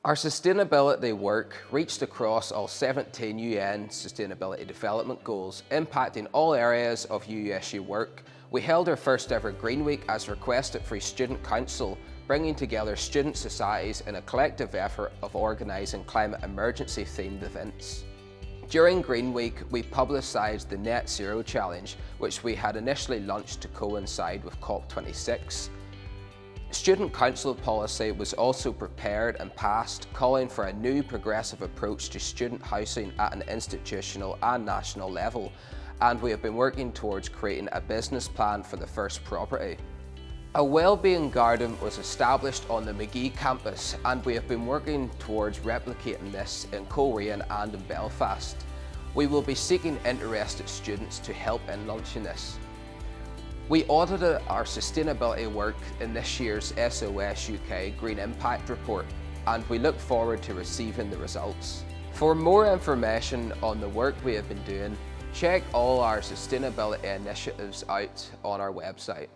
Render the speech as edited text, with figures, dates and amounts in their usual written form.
Our sustainability work reached across all 17 UN Sustainability Development Goals, impacting all areas of UUSU work. We held our first ever Green Week as requested through Student Council, bringing together student societies in a collective effort of organising climate emergency themed events. During Green Week, we publicised the Net Zero Challenge, which we had initially launched to coincide with COP26. Student Council policy was also prepared and passed, calling for a new progressive approach to student housing at an institutional and national level, and we have been working towards creating a business plan for the first property. A wellbeing garden was established on the Magee campus, and we have been working towards replicating this in Coleraine and in Belfast. We will be seeking interested students to help in launching this. We audited our sustainability work in this year's SOS-UK Green Impact report, and we look forward to receiving the results. For more information on the work we have been doing, check all our sustainability initiatives out on our website.